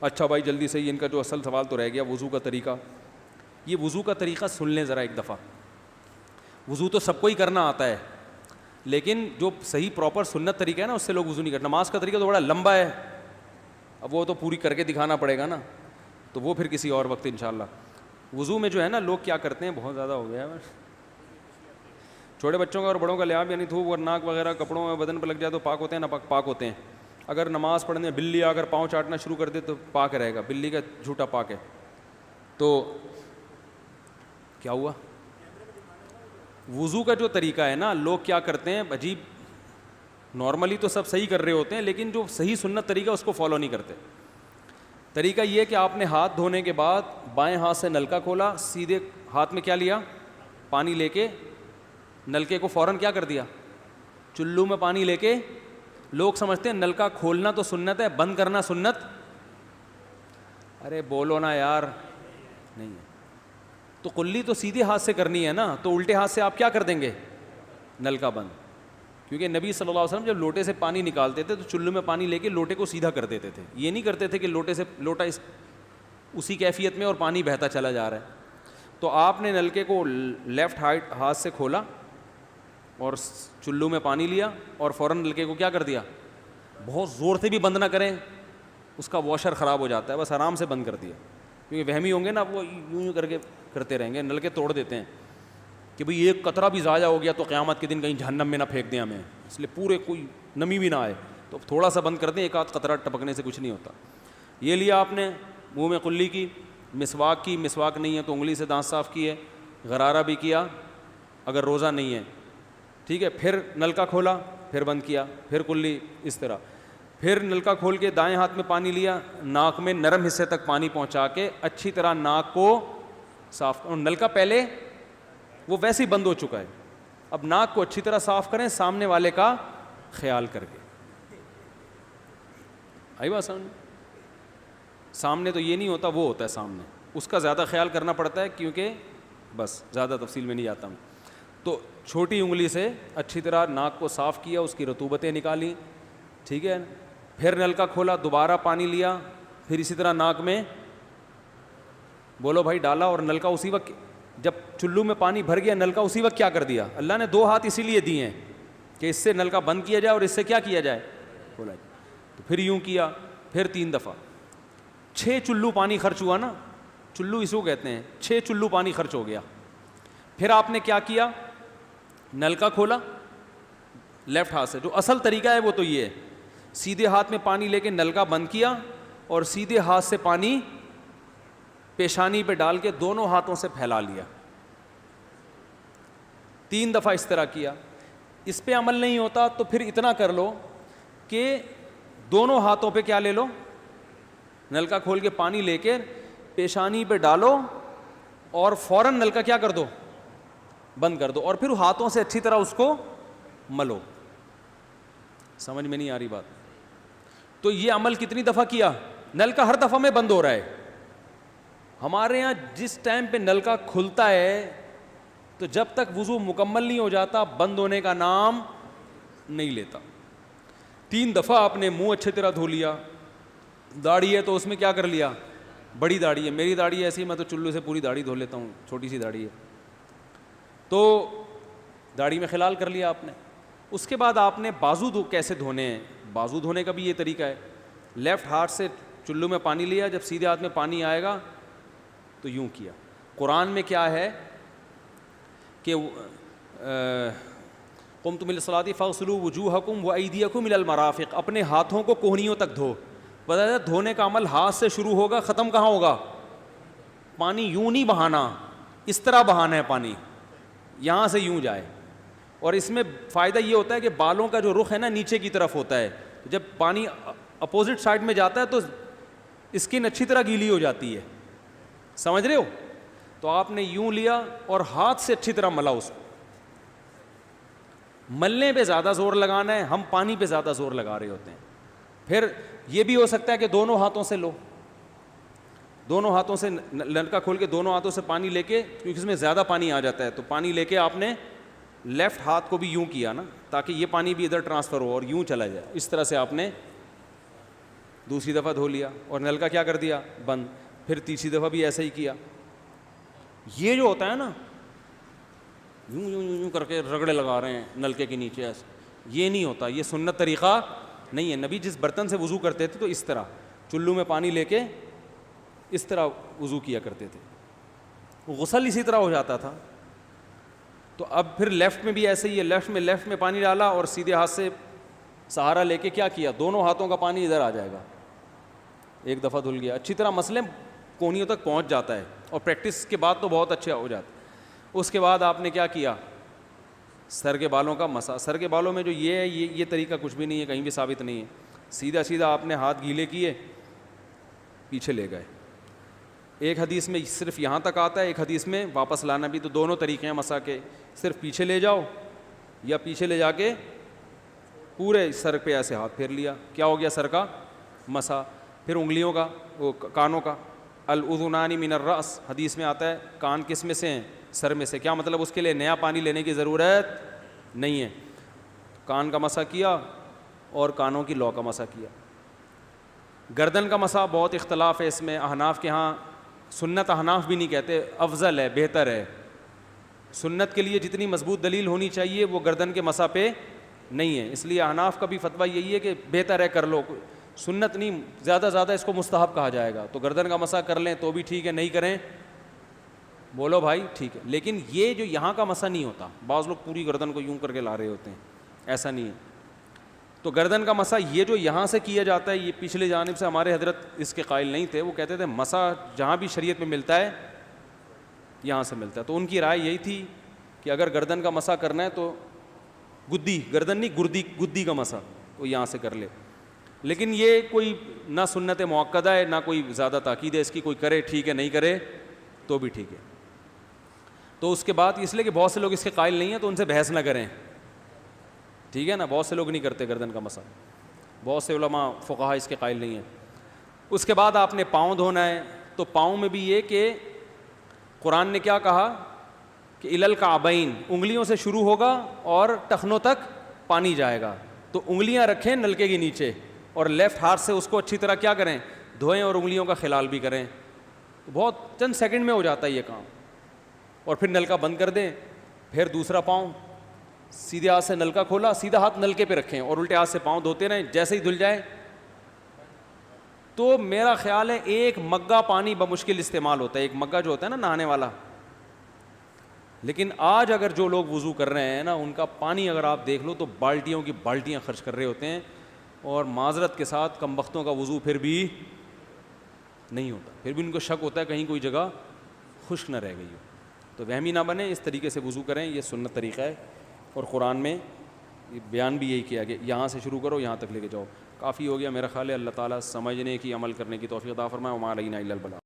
اچھا بھائی جلدی سے ان کا جو اصل سوال تو رہ گیا وضو کا طریقہ. یہ وضو کا طریقہ سن لیں ذرا ایک دفعہ. وضو تو سب کو ہی کرنا آتا ہے, لیکن جو صحیح پراپر سنت طریقہ ہے نا اس سے لوگ وضو نہیں کرتے. نماز کا طریقہ تو بڑا لمبا ہے, اب وہ تو پوری کر کے دکھانا پڑے گا نا, تو وہ پھر کسی اور وقت انشاءاللہ. وضو میں جو ہے نا لوگ کیا کرتے ہیں, بہت زیادہ ہو گیا ہے, چھوٹے بچوں کا اور بڑوں کا لحاظ, یعنی تھوک اور ناک وغیرہ کپڑوں میں بدن پہ لگ جائے تو پاک ہوتے ہیں, نہ پاک ہوتے ہیں. اگر نماز پڑھنے بلی اگر پاؤں چاٹنا شروع کر دے تو پاک رہے گا, بلی کا جھوٹا پاک ہے. تو کیا ہوا, وضو کا جو طریقہ ہے نا لوگ کیا کرتے ہیں عجیب, نارملی تو سب صحیح کر رہے ہوتے ہیں لیکن جو صحیح سنت طریقہ اس کو فالو نہیں کرتے. طریقہ یہ کہ آپ نے ہاتھ دھونے کے بعد بائیں ہاتھ سے نلکا کھولا, سیدھے ہاتھ میں کیا لیا, پانی لے کے نلکے کو فوراً کیا کر دیا, چلو میں پانی لے کے. لوگ سمجھتے ہیں نلکا کھولنا تو سنت ہے, بند کرنا سنت. ارے بولو نا یار, نہیں ہے. تو کلی تو سیدھے ہاتھ سے کرنی ہے نا, تو الٹے ہاتھ سے آپ کیا کر دیں گے, نلکا بند. کیونکہ نبی صلی اللہ علیہ وسلم جب لوٹے سے پانی نکالتے تھے تو چلو میں پانی لے کے لوٹے کو سیدھا کر دیتے تھے. یہ نہیں کرتے تھے کہ لوٹے سے لوٹا اسی کیفیت میں اور پانی بہتا چلا جا رہا ہے. تو آپ نے نلکے کو لیفٹ ہاتھ سے کھولا اور چلو میں پانی لیا اور فوراً نلکے کو کیا کر دیا, بہت زور سے بھی بند نہ کریں, اس کا واشر خراب ہو جاتا ہے, بس آرام سے بند کر دیا. کیونکہ وہمی ہوں گے نا, وہ یوں کر کے کرتے رہیں گے, نلکے توڑ دیتے ہیں کہ بھئی ایک قطرہ بھی ضائع ہو گیا تو قیامت کے دن کہیں جہنم میں نہ پھینک دیں ہمیں, اس لیے پورے کوئی نمی بھی نہ آئے, تو تھوڑا سا بند کر دیں, ایک آدھ قطرہ ٹپکنے سے کچھ نہیں ہوتا. یہ لیا آپ نے, منہ میں کلی کی, مسواک کی, مسواک نہیں ہے تو انگلی سے دانت صاف کیے, غرارہ بھی کیا اگر روزہ نہیں ہے, ٹھیک ہے. پھر نلکا کھولا, پھر بند کیا, پھر کلی, اس طرح. پھر نلکا کھول کے دائیں ہاتھ میں پانی لیا, ناک میں نرم حصے تک پانی پہنچا کے اچھی طرح ناک کو صاف. اور نلکا پہلے وہ ویسے ہی بند ہو چکا ہے, اب ناک کو اچھی طرح صاف کریں سامنے والے کا خیال کر کے. آئی بات سمجھ, سامنے تو یہ نہیں ہوتا, وہ ہوتا ہے سامنے, اس کا زیادہ خیال کرنا پڑتا ہے کیونکہ بس زیادہ تفصیل میں نہیں جاتا ہوں. تو چھوٹی انگلی سے اچھی طرح ناک کو صاف کیا, اس کی رطوبتیں نکالی, ٹھیک ہے. پھر نلکا کھولا, دوبارہ پانی لیا, پھر اسی طرح ناک میں بولو بھائی ڈالا, اور نلکا اسی وقت جب چلو میں پانی بھر گیا نلکا اسی وقت کیا کر دیا. اللہ نے دو ہاتھ اسی لیے دیے ہیں کہ اس سے نلکا بند کیا جائے اور اس سے کیا کیا جائے, کھولا جائے. تو پھر یوں کیا, پھر 3 دفعہ, 6 چلو پانی خرچ ہوا نا, چلو اس کو کہتے ہیں, 6 چلو پانی خرچ ہو گیا. پھر آپ نے کیا کیا, نلکا کھولا لیفٹ ہاتھ سے, جو اصل طریقہ ہے وہ تو یہ ہے, سیدھے ہاتھ میں پانی لے کے نلکا بند کیا اور سیدھے ہاتھ سے پانی پیشانی پہ ڈال کے دونوں ہاتھوں سے پھیلا لیا. 3 دفعہ اس طرح کیا. اس پہ عمل نہیں ہوتا تو پھر اتنا کر لو کہ دونوں ہاتھوں پہ کیا لے لو, نلکا کھول کے پانی لے کے پیشانی پہ ڈالو اور فوراً نلکا کیا کر دو, بند کر دو, اور پھر ہاتھوں سے اچھی طرح اس کو ملو. سمجھ میں نہیں آ رہی بات؟ تو یہ عمل کتنی دفعہ کیا, نلکا ہر دفعہ میں بند ہو رہا ہے. ہمارے یہاں جس ٹائم پہ نلکا کھلتا ہے تو جب تک وضو مکمل نہیں ہو جاتا بند ہونے کا نام نہیں لیتا. 3 دفعہ آپ نے منہ اچھی طرح دھو لیا. داڑھی ہے تو اس میں کیا کر لیا, بڑی داڑھی ہے, میری داڑھی ایسی, میں تو چلو سے پوری داڑھی دھو لیتا ہوں, چھوٹی سی داڑھی ہے, تو داڑھی میں خلال کر لیا آپ نے. اس کے بعد آپ نے بازو کیسے دھونے ہیں, بازو دھونے کا بھی یہ طریقہ ہے. لیفٹ ہاتھ سے چلو میں پانی لیا, جب سیدھے ہاتھ میں پانی آئے گا تو یوں کیا. قرآن میں کیا ہے کہ قمتم الی الصلاۃ فاغسلوا وجوہکم وایدیکم الی المرافق, اپنے ہاتھوں کو کوہنیوں تک دھو. بتا دھونے کا عمل ہاتھ سے شروع ہوگا, ختم کہاں ہوگا, پانی یوں نہیں بہانا, اس طرح بہانا ہے پانی, یہاں سے یوں جائے. اور اس میں فائدہ یہ ہوتا ہے کہ بالوں کا جو رخ ہے نا نیچے کی طرف ہوتا ہے, جب پانی اپوزٹ سائڈ میں جاتا ہے تو اسکن اچھی طرح گیلی ہو جاتی ہے. سمجھ رہے ہو؟ تو آپ نے یوں لیا اور ہاتھ سے اچھی طرح ملا اس کو. ملنے پہ زیادہ زور لگانا ہے, ہم پانی پہ زیادہ زور لگا رہے ہوتے ہیں. پھر یہ بھی ہو سکتا ہے کہ دونوں ہاتھوں سے لو, دونوں ہاتھوں سے نلکا کھول کے دونوں ہاتھوں سے پانی لے کے, کیونکہ اس میں زیادہ پانی آ جاتا ہے, تو پانی لے کے آپ نے لیفٹ ہاتھ کو بھی یوں کیا نا, تاکہ یہ پانی بھی ادھر ٹرانسفر ہو اور یوں چلا جائے. اس طرح سے آپ نے دوسری دفعہ دھو لیا اور نل کا کیا کر دیا بند, پھر تیسری دفعہ بھی ایسا ہی کیا. یہ جو ہوتا ہے نا یوں یوں یوں کر کے رگڑے لگا رہے ہیں نلکے کے نیچے ایسے, یہ نہیں ہوتا, یہ سنت طریقہ نہیں ہے. نبی جس برتن سے وضو کرتے تھے تو اس طرح چلو میں پانی لے کے اس طرح وضو کیا کرتے تھے, غسل اسی طرح ہو جاتا تھا. تو اب پھر لیفٹ میں بھی ایسے ہی ہے, لیفٹ میں پانی ڈالا اور سیدھے ہاتھ سے سہارا لے کے کیا کیا, دونوں ہاتھوں کا پانی ادھر آ جائے گا, ایک دفعہ دھل گیا. اچھی طرح مسئلے کونیوں تک پہنچ جاتا ہے اور پریکٹس کے بعد تو بہت اچھا ہو جاتا ہے. اس کے بعد آپ نے کیا کیا, سر کے بالوں کا مسا. سر کے بالوں میں جو یہ ہے یہ طریقہ کچھ بھی نہیں ہے, کہیں بھی ثابت نہیں ہے. سیدھا سیدھا آپ نے ہاتھ گیلے کیے, پیچھے لے گئے. ایک حدیث میں صرف یہاں تک آتا ہے, ایک حدیث میں واپس لانا بھی. تو دونوں طریقے ہیں مسا کے, صرف پیچھے لے جاؤ یا پیچھے لے جا کے پورے سر پہ ایسے ہاتھ پھیر لیا, کیا ہو گیا سر کا مسا. پھر انگلیوں کا, وہ کانوں کا, الاذنان من الراس, حدیث میں آتا ہے کان کس میں سے ہیں, سر میں سے. کیا مطلب, اس کے لیے نیا پانی لینے کی ضرورت نہیں ہے. کان کا مسا کیا اور کانوں کی لو کا مسا کیا. گردن کا مسا بہت اختلاف ہے اس میں. احناف کے ہاں سنت, احناف بھی نہیں کہتے, افضل ہے, بہتر ہے. سنت کے لیے جتنی مضبوط دلیل ہونی چاہیے وہ گردن کے مسا پہ نہیں ہے, اس لیے احناف کا بھی فتویٰ یہی ہے کہ بہتر ہے کر لو, سنت نہیں, زیادہ زیادہ اس کو مستحب کہا جائے گا. تو گردن کا مسا کر لیں تو بھی ٹھیک ہے, نہیں کریں بولو بھائی ٹھیک ہے. لیکن یہ جو یہاں کا مسا نہیں ہوتا, بعض لوگ پوری گردن کو یوں کر کے لا رہے ہوتے ہیں, ایسا نہیں ہے. تو گردن کا مسا یہ جو یہاں سے کیا جاتا ہے, یہ پچھلے جانب سے ہمارے حضرت اس کے قائل نہیں تھے. وہ کہتے تھے مسا جہاں بھی شریعت میں ملتا ہے یہاں سے ملتا ہے. تو ان کی رائے یہی تھی کہ اگر گردن کا مسا کرنا ہے تو گدی, گردن نہیں گدی کا مسا, وہ یہاں سے کر لے. لیکن یہ کوئی نہ سنت مؤکدہ ہے نہ کوئی زیادہ تاکید ہے اس کی, کوئی کرے ٹھیک ہے, نہیں کرے تو بھی ٹھیک ہے. تو اس کے بعد اس لیے کہ بہت سے لوگ اس کے قائل نہیں ہیں تو ان سے بحث نہ کریں, ٹھیک ہے نا. بہت سے لوگ نہیں کرتے گردن کا مسا, بہت سے علماء فقہا اس کے قائل نہیں ہیں. اس کے بعد آپ نے پاؤں دھونا ہے. تو پاؤں میں بھی یہ کہ قرآن نے کیا کہا کہ الی الکعبین, انگلیوں سے شروع ہوگا اور ٹخنوں تک پانی جائے گا. تو انگلیاں رکھیں نلکے کے نیچے اور لیفٹ ہاتھ سے اس کو اچھی طرح کیا کریں, دھوئیں اور انگلیوں کا خلال بھی کریں. بہت چند سیکنڈ میں ہو جاتا ہے یہ کام. اور پھر نلکا بند کر دیں. پھر دوسرا پاؤں سیدھے ہاتھ سے نلکا کھولا, سیدھا ہاتھ نلکے پہ رکھیں اور الٹے ہاتھ سے پاؤں دھوتے رہیں, جیسے ہی دھل جائے. تو میرا خیال ہے ایک مگا پانی بمشکل استعمال ہوتا ہے, ایک مگا جو ہوتا ہے نا نہانے والا. لیکن آج اگر جو لوگ وضو کر رہے ہیں نا, ان کا پانی اگر آپ دیکھ لو تو بالٹیوں کی بالٹیاں خرچ کر رہے ہوتے ہیں, اور معذرت کے ساتھ کم بختوں کا وضو پھر بھی نہیں ہوتا. پھر بھی ان کو شک ہوتا ہے کہیں کوئی جگہ خشک نہ رہ گئی ہو. تو وہمی نہ بنے, اس طریقے سے وضو کریں, یہ سنت طریقہ ہے. اور قرآن میں بیان بھی یہی کیا کہ یہاں سے شروع کرو یہاں تک لے کے جاؤ. کافی ہو گیا میرا خیال ہے. اللہ تعالیٰ سمجھنے کی, عمل کرنے کی توفیق عطا فرمائے. وما علینا الا البلاغ.